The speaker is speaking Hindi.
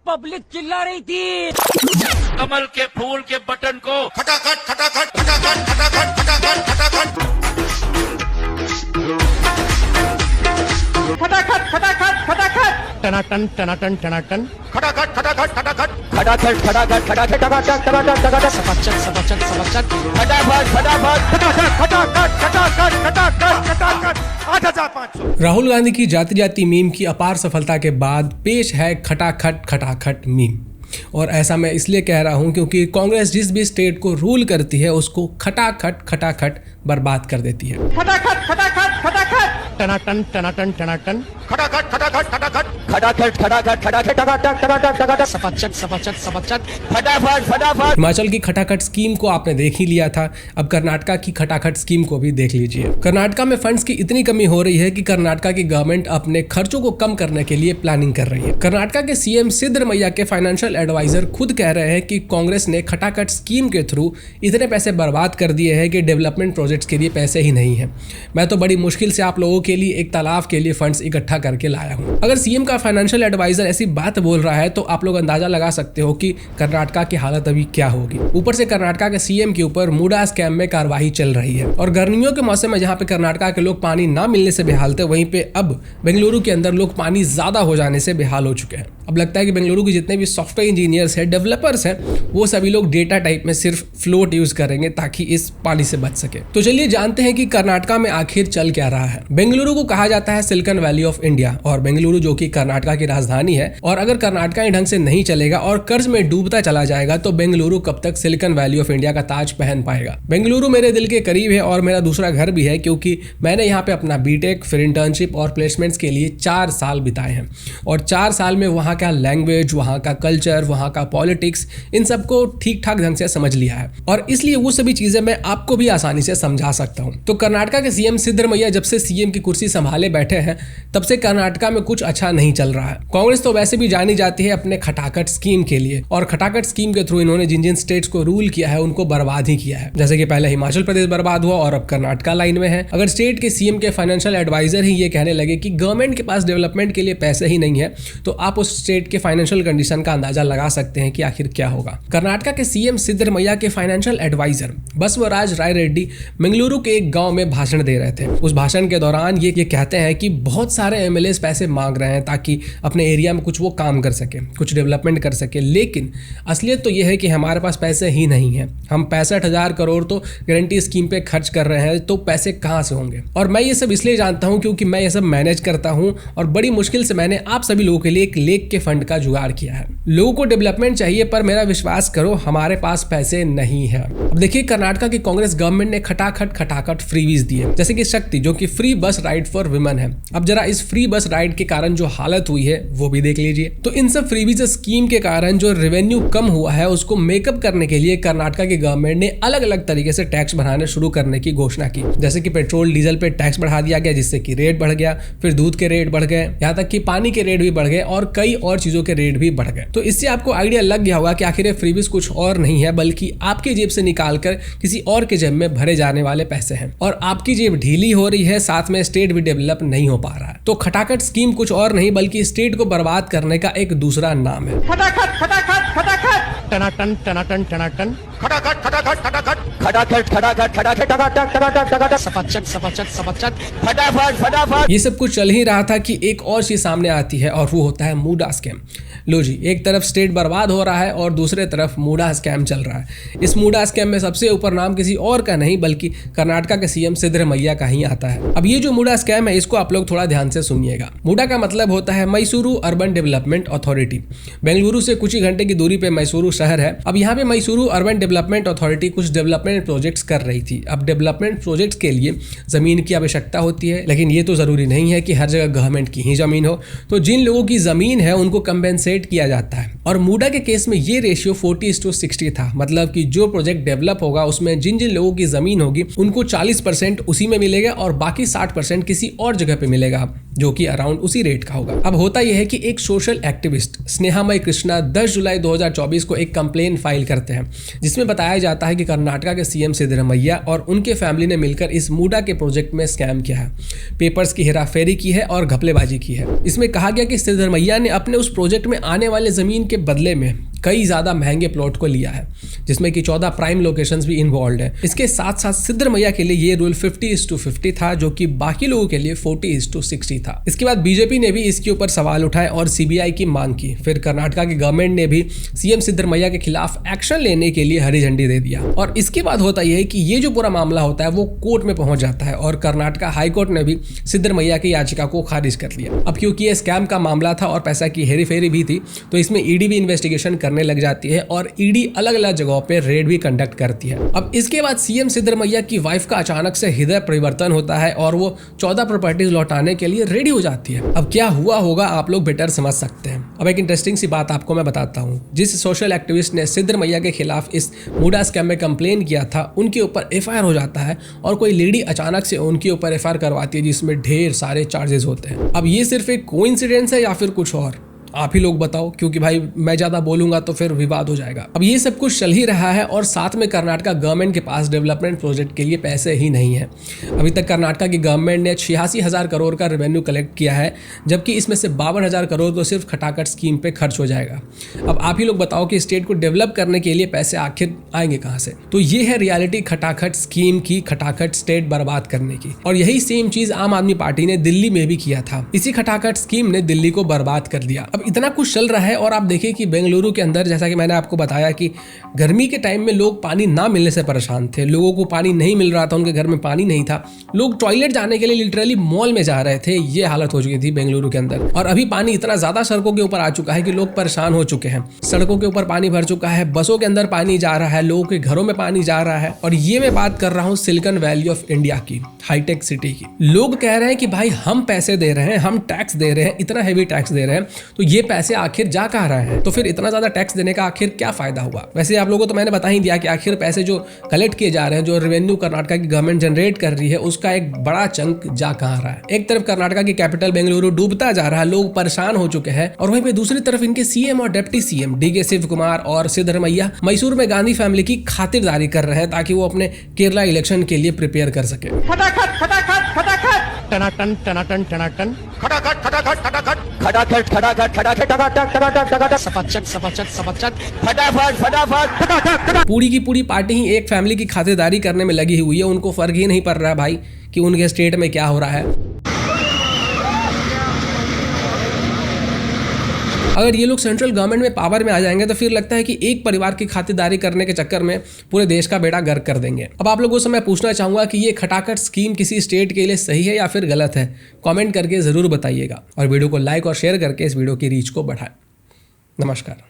पब्लिक चिल्ला रही थी। कमल के फूल के बटन को खटाखट खटाखट खटाखट खटाखट खटाखट खटाखट खटाखट खटाखट खटाखट टनाटन टनाटन टनाटन खटाखट खटाखट खटाखट खटाखट खटाखट खटाखट खटाखट खटाखट खटाखट सपचक सपचक सपचक फटाफट फटाफट खटाखट खटाखट खटाखट खटाखट खटाखट 8500। राहुल गांधी की जाति जाति मीम की अपार सफलता के बाद पेश है खटाखट खटाखट मीम। और ऐसा मैं इसलिए कह रहा हूं क्योंकि कांग्रेस जिस भी स्टेट को रूल करती है उसको खटाखट खटाखट बर्बाद कर देती है। खटाखट खटाखट खटाखट टनाटन टनाटन टनाटन खटाखट खटाखट खटाखट खटाखट खटाखट खटाखट खटाखट खटाखट खटाखट सपचक सपचक सपचक। फटाफट फटाफट। हिमाचल की खटाखट स्कीम को आपने देख ही लिया था, अब कर्नाटक की खटाखट स्कीम को भी देख लीजिए। कर्नाटक में फंड्स की इतनी कमी हो रही है कि कर्नाटक की गवर्नमेंट अपने खर्चों को कम करने के लिए प्लानिंग कर रही है। कर्नाटक के सीएम सिद्धरमैया के फाइनेंशियल एडवाइजर खुद कह रहे हैं कि कांग्रेस ने खटाखट स्कीम के थ्रू इतने पैसे बर्बाद कर दिए हैं कि डेवलपमेंट प्रोजेक्ट्स के लिए पैसे ही नहीं है। मैं तो बड़ी मुश्किल से आप लोगों के लिए एक तालाब के लिए फंड्स इकट्ठा करके लाया हूं। अगर सीएम का फाइनेंशियल एडवाइजर ऐसी बात बोल रहा है तो आप लोग अंदाजा लगा सकते हो कि कर्नाटक की हालत अभी क्या होगी। ऊपर से कर्नाटक के सीएम के ऊपर मूडा स्कैम में कार्रवाई चल रही है और गर्मियों के मौसम में जहां पे कर्नाटक के लोग पानी ना मिलने से बेहाल थे, वहीं पे अब बेंगलुरु के अंदर लोग पानी ज्यादा हो जाने से बेहाल हो चुके हैं। अब लगता है कि बेंगलुरु के जितने भी सॉफ्टवेयर इंजीनियर्स हैं, डेवलपर्स हैं, वो सभी लोग डेटा टाइप में सिर्फ फ्लोट यूज करेंगे ताकि इस पानी से बच सके। तो चलिए जानते हैं कि कर्नाटक में आखिर चल क्या रहा है। बेंगलुरु को कहा जाता है सिलिकॉन वैली ऑफ इंडिया और बेंगलुरु जो कि कर्नाटक की राजधानी है, और अगर कर्नाटक ढंग से नहीं चलेगा और कर्ज में डूबता चला जाएगा तो बेंगलुरु कब तक सिलिकॉन वैली ऑफ इंडिया का ताज पहन पाएगा। बेंगलुरु मेरे दिल के करीब है और मेरा दूसरा घर भी है क्योंकि मैंने यहाँ पे अपना बीटेक, फिर इंटर्नशिप और प्लेसमेंट्स के लिए 4 साल बिताए हैं और 4 साल में वहाँ का लैंग्वेज, वहाँ का कल्चर, वहाँ का पॉलिटिक्स, इन सबको ठीक ठाक ढंग से समझ लिया है और इसलिए वो सभी चीजें मैं आपको भी आसानी से समझा सकता हूँ। तो कर्नाटक के सीएम सिद्धरमैया जब से सीएम की कुर्सी संभाले बैठे हैं तब से कर्नाटक में कुछ अच्छा नहीं चल रहा है। कांग्रेस तो वैसे भी जानी जाती है अपने खटाखट स्कीम के लिए और खटाखट स्कीम के थ्रू इन्होंने जिन जिन स्टेट्स को रूल किया है उनको बर्बाद ही किया है। जैसे कि पहले हिमाचल प्रदेश बर्बाद हुआ और अब कर्नाटक लाइन में है। अगर स्टेट के सीएम के फाइनेंशियल एडवाइजर ही ये कहने लगे कि गवर्नमेंट के पास डेवलपमेंट के लिए पैसे ही नहीं है तो आप उस स्टेट के फाइनेंशियल कंडीशन का अंदाजा लगा सकते हैं कि आखिर क्या होगा। कर्नाटक के सीएम सिद्धरमैया के फाइनेंशियल एडवाइजर बसवराज राय रेड्डी बेंगलुरु के एक गांव में भाषण दे रहे थे। उस भाषण के दौरान ये कहते हैं कि बहुत सारे एमएलएस पैसे मांग रहे हैं ताकि अपने एरिया में कुछ वो काम कर सके, कुछ डेवलपमेंट कर सके, लेकिन असलियत तो ये है कि हमारे पास पैसे ही नहीं है। हम 65,000 करोड़ तो गारंटी स्कीम पे खर्च कर रहे हैं तो पैसे कहाँ से होंगे। और मैं ये सब इसलिए जानता हूँ क्योंकि मैं ये सब मैनेज करता हूँ और बड़ी मुश्किल से मैंने आप सभी लोगों के लिए एक लेक के फंड का जुगाड़ किया है। लोगों को डेवलपमेंट चाहिए पर मेरा विश्वास करो हमारे पास पैसे नहीं है। अब देखिए कर्नाटक की कांग्रेस गवर्नमेंट ने खटाखट खटाखट फ्रीवीज दिए, जैसे कि शक्ति जो कि फ्री बस राइड फॉर विमेन है। अब जरा इस फ्री बस राइड के कारण जो हालत हुई है वो भी देख लीजिए। तो इन सब फ्रीवीज स्कीम के कारण जो रेवेन्यू कम हुआ है उसको मेकअप करने के लिए कर्नाटक की गवर्नमेंट ने अलग अलग तरीके से टैक्स बढ़ाने शुरू करने की घोषणा की। जैसे कि पेट्रोल डीजल पे टैक्स बढ़ा दिया गया जिससे कि रेट बढ़ गया, फिर दूध के रेट बढ़ गए, यहाँ तक कि पानी के रेट भी बढ़ गए और कई और चीजों के रेट भी बढ़ गए। तो इससे आपको आइडिया लग गया होगा कि आखिर ये फ्रीवीज कुछ और नहीं है बल्कि आपकी जेब से निकालकर किसी और के जेब में भरे जाने वाले पैसे हैं और आपकी जेब ढीली हो रही है, साथ में स्टेट भी डेवलप नहीं हो पा रहा है। तो खटाखट स्कीम कुछ और नहीं बल्कि स्टेट को बर्बाद करने का एक दूसरा नाम है। खटाखट खटाखट खटाखट टनाटन टनाटन टनाटन खटाखट खटाखट खटाखट खटाखट खटाखट खटाखट खटाखट खटाखट खटाखट सपचक सपचक सपचक। फटाफट फटाफट। ये सब कुछ चल ही रहा था कि एक और चीज सामने आती है और वो होता है मूडा स्कैम। लो जी, एक तरफ स्टेट बर्बाद हो रहा है और दूसरे तरफ मूडा स्कैम चल रहा है। इस मूडा स्कैम में सबसे ऊपर नाम किसी और का नहीं बल्कि कर्नाटक के सीएम सिद्धरमैया का ही आता है। अब ये जो मूडा स्कैम है इसको आप लोग थोड़ा ध्यान से सुनिएगा। मूडा का मतलब होता है Mysuru urban development authority. Bengaluru से कुछ ही घंटे की दूरी पे मैसूरू शहर है। अब यहाँ पे मैसूरू अर्बन डेवलपमेंट अथॉरिटी कुछ डेवलपमेंट प्रोजेक्ट्स कर रही थी। अब डेवलपमेंट प्रोजेक्ट्स के लिए जमीन की आवश्यकता होती है, लेकिन ये तो जरूरी नहीं है कि हर जगह गवर्नमेंट की ही जमीन हो। तो जिन लोगों की जमीन है उनको कंपेंसेट किया जाता है और मूडा के केस में ये रेशियो 40:60 था। मतलब कि जो प्रोजेक्ट डेवलप होगा उसमें जिन जिन लोगों की जमीन होगी उनको 40% उसी में मिलेगा और बाकी 60% किसी और जगह पे मिलेगा जो कि अराउंड उसी रेट का होगा। अब होता यह है कि एक सोशल एक्टिविस्ट स्नेहामय कृष्णा 10 जुलाई 2024 को एक कंप्लेन फाइल करते हैं जिसमें बताया जाता है कि कर्नाटक के सीएम सिद्धरमैया और उनके फैमिली ने मिलकर इस मूडा के प्रोजेक्ट में स्कैम किया है, पेपर्स की हेराफेरी की है और घपलेबाजी की है। इसमें कहा गया कि सिद्धरमैया ने अपने उस प्रोजेक्ट में आने वाले जमीन के बदले में कई ज़्यादा महंगे प्लॉट को लिया है, जिसमें कि 14 प्राइम लोकेशंस भी इन्वॉल्व है। इसके साथ साथ सिद्धरमैया के लिए ये रूल 50:50 था, जो कि बाकी लोगों के लिए 40:60 था। इसके बाद बीजेपी ने भी इसके ऊपर सवाल उठाए और सीबीआई की मांग की। फिर कर्नाटका की गवर्नमेंट ने भी सीएम सिद्धरमैया के खिलाफ एक्शन लेने के लिए हरी झंडी दे दिया। और इसके बाद होता यह है कि ये जो पूरा मामला होता है वो कोर्ट में पहुंच जाता है और कर्नाटका हाईकोर्ट ने भी सिद्धरमैया की याचिका को खारिज कर लिया। अब क्योंकि ये स्कैम का मामला था और पैसा की हेरी फेरी भी थी, तो इसमें ईडी भी इन्वेस्टिगेशन करने लग जाती है और ईडी अलग अलग जगहों पे रेड भी कंडक्ट करती है। अब इसके बाद सीएम सिद्धरमैया की वाइफ का अचानक से हृदय परिवर्तन होता है और वो 14 प्रॉपर्टीज लौटाने के लिए रेडी हो जाती है। अब क्या हुआ होगा आप लोग बेटर समझ सकते हैं। अब एक इंटरेस्टिंग सी बात आपको मैं बताता हूँ। जिस सोशल एक्टिविस्ट ने सिद्धरमैया के खिलाफ इस मुडा स्कैम में कंप्लेन किया था, उनके ऊपर एफआईआर हो जाता है और कोई लेडी अचानक से उनके ऊपर एफआईआर करवाती है, जिसमें ढेर सारे चार्जेस होते हैं। अब ये सिर्फ एक कोइंसिडेंस है या फिर कुछ और, आप ही लोग बताओ, क्योंकि भाई मैं ज्यादा बोलूंगा तो फिर विवाद हो जाएगा। अब ये सब कुछ चल ही रहा है और साथ में कर्नाटका गवर्नमेंट के पास डेवलपमेंट प्रोजेक्ट के लिए पैसे ही नहीं है। अभी तक कर्नाटका की गवर्नमेंट ने 86,000 करोड़ का रेवेन्यू कलेक्ट किया है, जबकि इसमें से 52,000 करोड़ तो सिर्फ खटाखट स्कीम पे खर्च हो जाएगा। अब आप ही लोग बताओ कि स्टेट को डेवलप करने के लिए पैसे आखिर आएंगे कहाँ से। तो ये है रियलिटी खटाखट स्कीम की, खटाखट स्टेट बर्बाद करने की। और यही सेम चीज आम आदमी पार्टी ने दिल्ली में भी किया था। इसी खटाखट स्कीम ने दिल्ली को बर्बाद कर दिया। अब इतना कुछ चल रहा है और आप देखिए कि बेंगलुरु के अंदर, जैसा कि मैंने आपको बताया कि गर्मी के टाइम में लोग पानी ना मिलने से परेशान थे, लोगों को पानी नहीं मिल रहा था, उनके घर में पानी नहीं था, लोग टॉयलेट जाने के लिए लिटरली मॉल में जा रहे थे। ये हालत हो चुकी थी बेंगलुरु के अंदर। और अभी पानी इतना ज्यादा सड़कों के ऊपर आ चुका है कि लोग परेशान हो चुके हैं। सड़कों के ऊपर पानी भर चुका है, बसों के अंदर पानी जा रहा है, लोगों के घरों में पानी जा रहा है। और ये मैं बात कर रहा हूँ सिलिकॉन वैली ऑफ इंडिया की, हाईटेक सिटी की। लोग कह रहे हैं कि भाई हम पैसे दे रहे हैं, हम टैक्स दे रहे हैं, इतना हैवी टैक्स दे रहे हैं, तो ये पैसे आखिर जा कहाँ रहे हैं। तो फिर इतना ज्यादा टैक्स देने का आखिर क्या फायदा हुआ। वैसे आप लोगों को तो मैंने बता ही दिया कि आखिर पैसे जो कलेक्ट किए जा रहे हैं, जो रेवेन्यू कर्नाटका की गवर्नमेंट जनरेट कर रही है, उसका एक बड़ा चंक जा कहाँ रहा है। एक तरफ कर्नाटका की कैपिटल बेंगलुरु डूबता जा रहा है, लोग परेशान हो चुके हैं, और वहीं पे दूसरी तरफ इनके सीएम और deputy CM D K Shivakumar और सिद्धरमैया मैसूर में गांधी फैमिली की खातिरदारी कर रहे हैं ताकि वो अपने केरला इलेक्शन के लिए प्रिपेयर कर सके। खटाखट खटाखट खटाखट टनाटन टनाटन टनाटन खटाखट खटाखट खटाखट खटाखट खटाखट खटाखट टकाटक टकाटक टकाटक सपचक सपचक सपचक फटाफट फटाफट खटाखट। पूरी की पूरी पार्टी ही एक फैमिली की खातिरदारी करने में लगी हुई है। उनको फर्क ही नहीं पड़ रहा है भाई कि उनके स्टेट में क्या हो रहा है। अगर ये लोग सेंट्रल गवर्नमेंट में पावर में आ जाएंगे तो फिर लगता है कि एक परिवार की खातिरदारी करने के चक्कर में पूरे देश का बेड़ा गर्क कर देंगे। अब आप लोगों से मैं पूछना चाहूंगा कि ये खटाखट स्कीम किसी स्टेट के लिए सही है या फिर गलत है। कमेंट करके जरूर बताइएगा और वीडियो को लाइक और शेयर करके इस वीडियो की रीच को बढ़ाएं। नमस्कार।